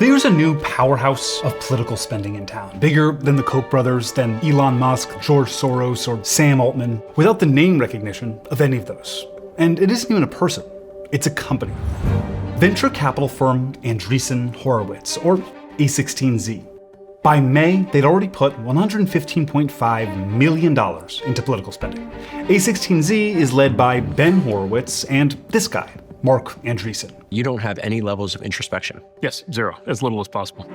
There's a new powerhouse of political spending in town, bigger than the Koch brothers, than Elon Musk, George Soros, or Sam Altman, without the name recognition of any of those. And it isn't even a person, it's a company. Venture capital firm Andreessen Horowitz, or A16Z. By May, they'd already put $115.5 million into political spending. A16Z is led by Ben Horowitz and this guy, Marc Andreessen. You don't have any levels of introspection. Yes, zero, as little as possible.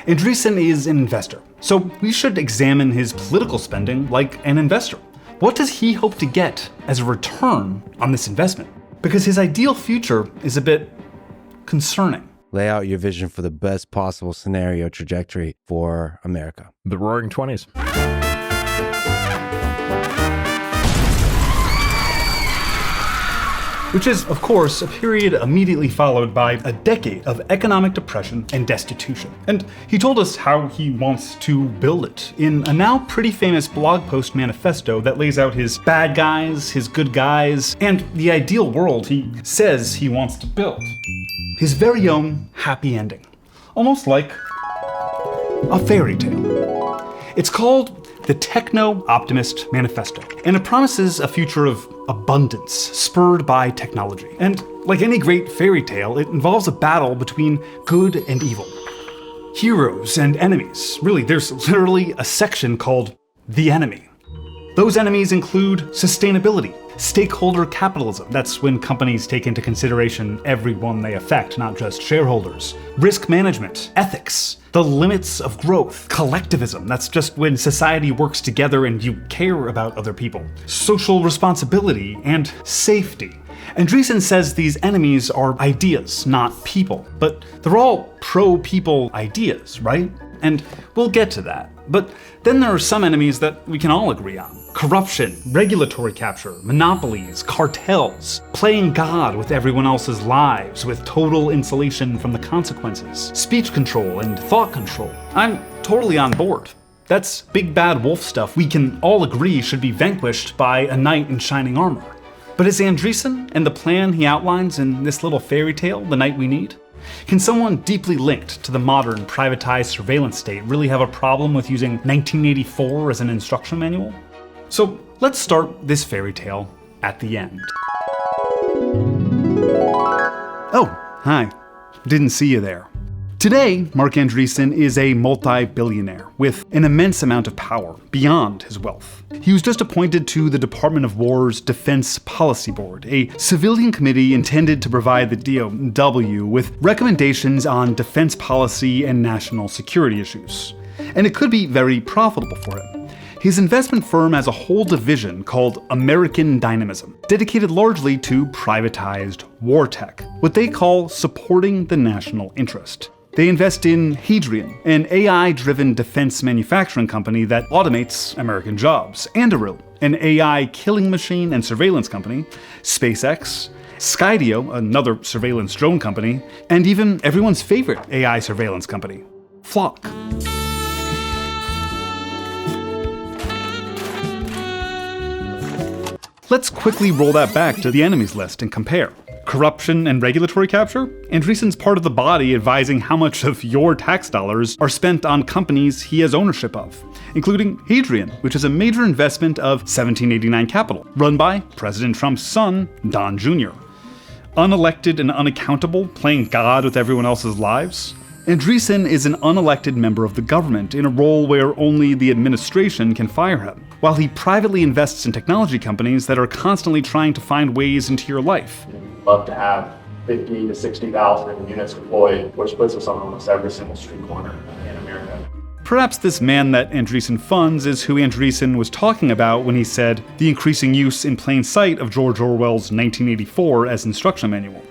Andreessen is an investor, so we should examine his political spending like an investor. What does he hope to get as a return on this investment? Because his ideal future is a bit concerning. Lay out your vision for the best possible scenario trajectory for America. The Roaring 20s. Which is, of course, a period immediately followed by a decade of economic depression and destitution. And he told us how he wants to build it in a now pretty famous blog post manifesto that lays out his bad guys, his good guys, and the ideal world he says he wants to build. His very own happy ending. Almost like a fairy tale. It's called the Techno-Optimist Manifesto, and it promises a future of abundance spurred by technology. And like any great fairy tale, it involves a battle between good and evil. Heroes and enemies. Really, there's literally a section called The Enemy. Those enemies include sustainability, stakeholder capitalism. That's when companies take into consideration everyone they affect, not just shareholders. Risk management, ethics, the limits of growth, collectivism. That's just when society works together and you care about other people. Social responsibility and safety. Andreessen says these enemies are ideas, not people. But they're all pro-people ideas, right? And we'll get to that. But then there are some enemies that we can all agree on. Corruption, regulatory capture, monopolies, cartels, playing God with everyone else's lives with total insulation from the consequences, speech control and thought control. I'm totally on board. That's big bad wolf stuff we can all agree should be vanquished by a knight in shining armor. But is Andreessen and the plan he outlines in this little fairy tale the knight we need? Can someone deeply linked to the modern privatized surveillance state really have a problem with using 1984 as an instruction manual? So let's start this fairy tale at the end. Oh, hi. Didn't see you there. Today, Marc Andreessen is a multi-billionaire with an immense amount of power beyond his wealth. He was just appointed to the Department of War's Defense Policy Board, a civilian committee intended to provide the DoW with recommendations on defense policy and national security issues. And it could be very profitable for him. His investment firm has a whole division called American Dynamism, dedicated largely to privatized war tech, what they call supporting the national interest. They invest in Hadrian, an AI-driven defense manufacturing company that automates American jobs, Anduril, an AI killing machine and surveillance company, SpaceX, Skydio, another surveillance drone company, and even everyone's favorite AI surveillance company, Flock. Let's quickly roll that back to the enemies list and compare. Corruption and regulatory capture? Andreessen's part of the body advising how much of your tax dollars are spent on companies he has ownership of, including Hadrian, which is a major investment of 1789 Capital, run by President Trump's son, Don Jr. Unelected and unaccountable, playing God with everyone else's lives? Andreessen is an unelected member of the government in a role where only the administration can fire him, while he privately invests in technology companies that are constantly trying to find ways into your life. Love to have 50 to 60,000 units deployed, which puts us on almost every single street corner in America. Perhaps this man that Andreessen funds is who Andreessen was talking about when he said the increasing use in plain sight of George Orwell's 1984 as instruction manual.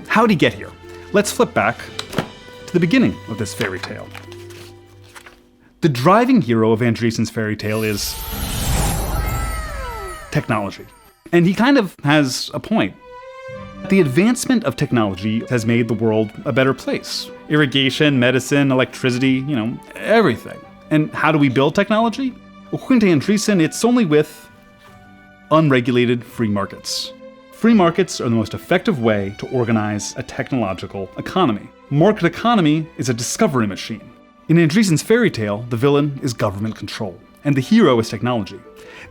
How'd he get here? Let's flip back to the beginning of this fairy tale. The driving hero of Andreessen's fairy tale is technology. And he kind of has a point. The advancement of technology has made the world a better place. Irrigation, medicine, electricity, everything. And how do we build technology? According to Andreessen, it's only with unregulated free markets. Free markets are the most effective way to organize a technological economy. Market economy is a discovery machine. In Andreessen's fairy tale, the villain is government control, and the hero is technology.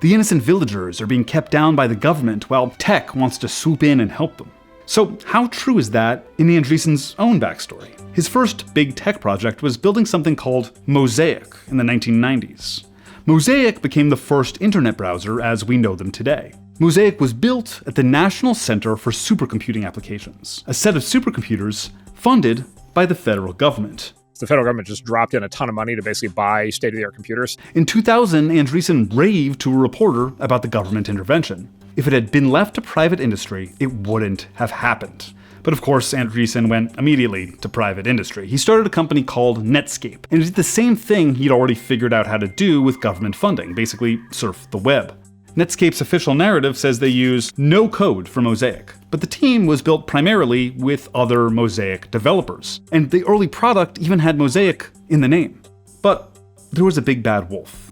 The innocent villagers are being kept down by the government while tech wants to swoop in and help them. So how true is that in Andreessen's own backstory? His first big tech project was building something called Mosaic in the 1990s. Mosaic became the first internet browser as we know them today. Mosaic was built at the National Center for Supercomputing Applications, a set of supercomputers funded by the federal government. The federal government just dropped in a ton of money to basically buy state-of-the-art computers. In 2000, Andreessen raved to a reporter about the government intervention. If it had been left to private industry, it wouldn't have happened. But of course, Andreessen went immediately to private industry. He started a company called Netscape, and it did the same thing he'd already figured out how to do with government funding, basically surf the web. Netscape's official narrative says they use no code for Mosaic, but the team was built primarily with other Mosaic developers, and the early product even had Mosaic in the name. But there was a big bad wolf.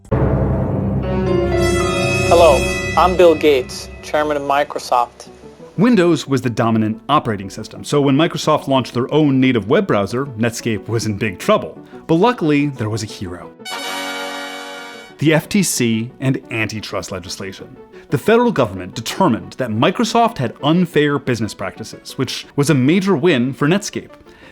Hello, I'm Bill Gates, chairman of Microsoft. Windows was the dominant operating system, so when Microsoft launched their own native web browser, Netscape was in big trouble. But luckily, there was a hero. The FTC and antitrust legislation. The federal government determined that Microsoft had unfair business practices, which was a major win for Netscape.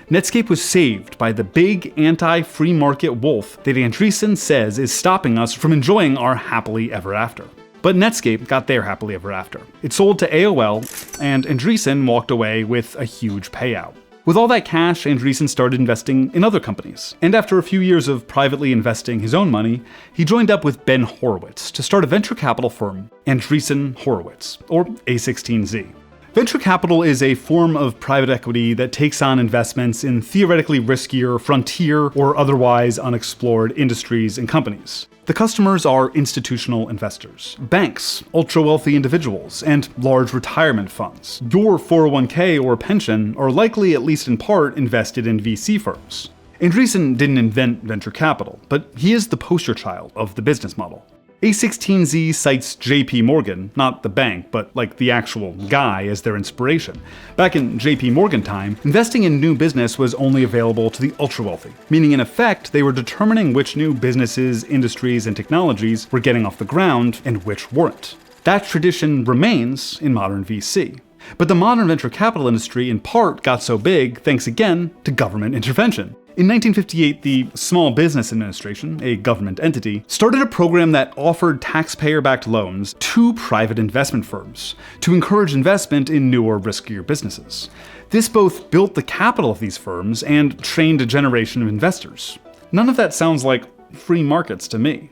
Netscape was saved by the big anti-free market wolf that Andreessen says is stopping us from enjoying our happily ever after. But Netscape got their happily ever after. It sold to AOL, and Andreessen walked away with a huge payout. With all that cash, Andreessen started investing in other companies. And after a few years of privately investing his own money, he joined up with Ben Horowitz to start a venture capital firm, Andreessen Horowitz, or A16Z. Venture capital is a form of private equity that takes on investments in theoretically riskier, frontier, or otherwise unexplored industries and companies. The customers are institutional investors, banks, ultra-wealthy individuals, and large retirement funds. Your 401k or pension are likely, at least in part, invested in VC firms. Andreessen didn't invent venture capital, but he is the poster child of the business model. A16Z cites JP Morgan, not the bank, but like the actual guy, as their inspiration. Back in JP Morgan time, investing in new business was only available to the ultra-wealthy, meaning in effect, they were determining which new businesses, industries, and technologies were getting off the ground and which weren't. That tradition remains in modern VC. But the modern venture capital industry in part got so big thanks again to government intervention. In 1958, the Small Business Administration, a government entity, started a program that offered taxpayer-backed loans to private investment firms to encourage investment in newer, riskier businesses. This both built the capital of these firms and trained a generation of investors. None of that sounds like free markets to me.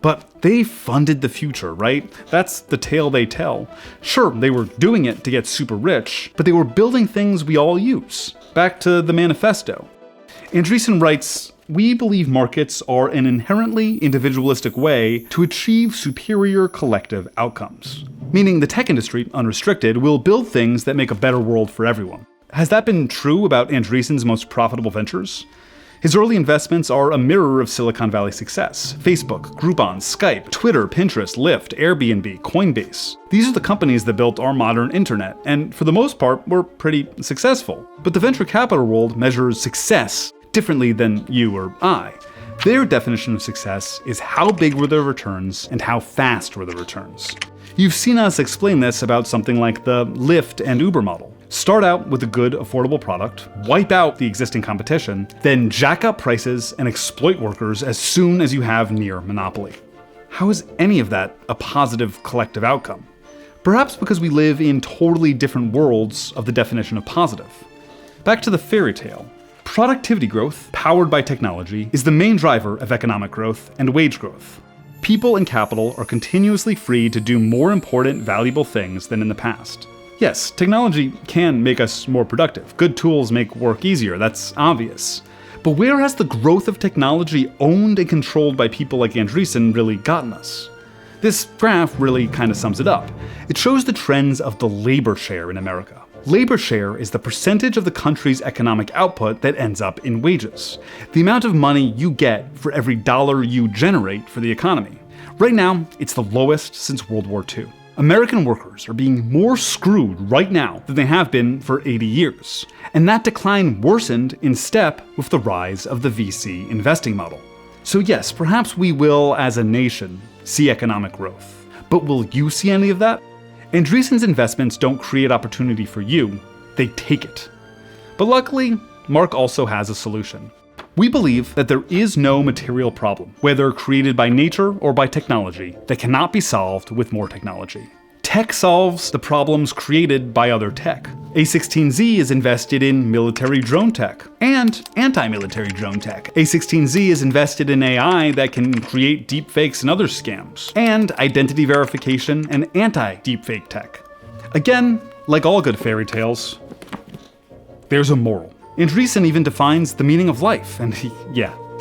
But they funded the future, right? That's the tale they tell. Sure, they were doing it to get super rich, but they were building things we all use. Back to the manifesto. Andreessen writes, "We believe markets are an inherently individualistic way to achieve superior collective outcomes." Meaning the tech industry, unrestricted, will build things that make a better world for everyone. Has that been true about Andreessen's most profitable ventures? His early investments are a mirror of Silicon Valley success. Facebook, Groupon, Skype, Twitter, Pinterest, Lyft, Airbnb, Coinbase. These are the companies that built our modern internet, and for the most part, were pretty successful. But the venture capital world measures success differently than you or I. Their definition of success is how big were the returns and how fast were the returns. You've seen us explain this about something like the Lyft and Uber model. Start out with a good, affordable product, wipe out the existing competition, then jack up prices and exploit workers as soon as you have near monopoly. How is any of that a positive collective outcome? Perhaps because we live in totally different worlds of the definition of positive. Back to the fairy tale. Productivity growth, powered by technology, is the main driver of economic growth and wage growth. People and capital are continuously free to do more important, valuable things than in the past. Yes, technology can make us more productive. Good tools make work easier, that's obvious. But where has the growth of technology owned and controlled by people like Andreessen really gotten us? This graph really kind of sums it up. It shows the trends of the labor share in America. Labor share is the percentage of the country's economic output that ends up in wages. The amount of money you get for every dollar you generate for the economy. Right now, it's the lowest since World War II. American workers are being more screwed right now than they have been for 80 years. And that decline worsened in step with the rise of the VC investing model. So yes, perhaps we will, as a nation, see economic growth. But will you see any of that? Andreessen's investments don't create opportunity for you, they take it. But luckily, Marc also has a solution. We believe that there is no material problem, whether created by nature or by technology, that cannot be solved with more technology. Tech solves the problems created by other tech. A16Z is invested in military drone tech and anti-military drone tech. A16Z is invested in AI that can create deepfakes and other scams, and identity verification and anti-deepfake tech. Again, like all good fairy tales, there's a moral. Andreessen even defines the meaning of life, and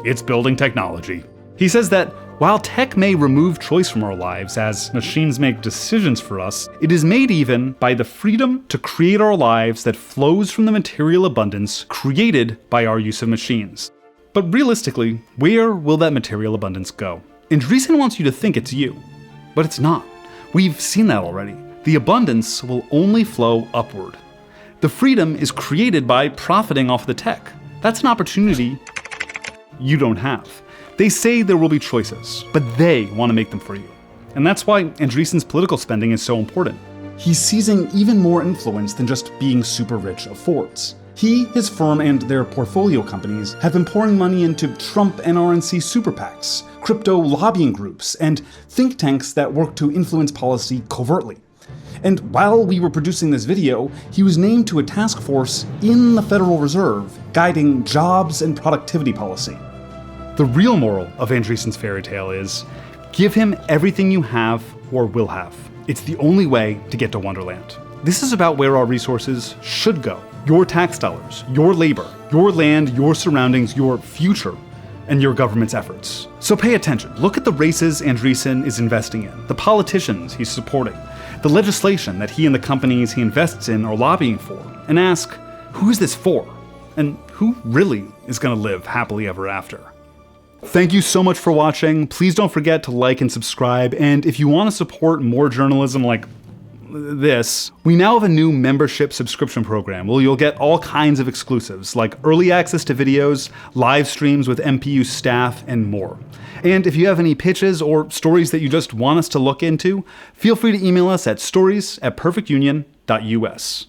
it's building technology. He says that while tech may remove choice from our lives as machines make decisions for us, it is made even by the freedom to create our lives that flows from the material abundance created by our use of machines. But realistically, where will that material abundance go? Andreessen wants you to think it's you, but it's not. We've seen that already. The abundance will only flow upward. The freedom is created by profiting off the tech. That's an opportunity you don't have. They say there will be choices, but they want to make them for you. And that's why Andreessen's political spending is so important. He's seizing even more influence than just being super rich affords. He, his firm, and their portfolio companies have been pouring money into Trump and RNC super PACs, crypto lobbying groups, and think tanks that work to influence policy covertly. And while we were producing this video, he was named to a task force in the Federal Reserve, guiding jobs and productivity policy. The real moral of Andreessen's fairy tale is, give him everything you have or will have. It's the only way to get to Wonderland. This is about where our resources should go. Your tax dollars, your labor, your land, your surroundings, your future, and your government's efforts. So pay attention. Look at the races Andreessen is investing in, the politicians he's supporting, the legislation that he and the companies he invests in are lobbying for, and ask, who is this for? And who really is going to live happily ever after? Thank you so much for watching. Please don't forget to like and subscribe, and if you want to support more journalism like this, we now have a new membership subscription program where you'll get all kinds of exclusives like early access to videos, live streams with MPU staff, and more. And if you have any pitches or stories that you just want us to look into, feel free to email us at stories@perfectunion.us.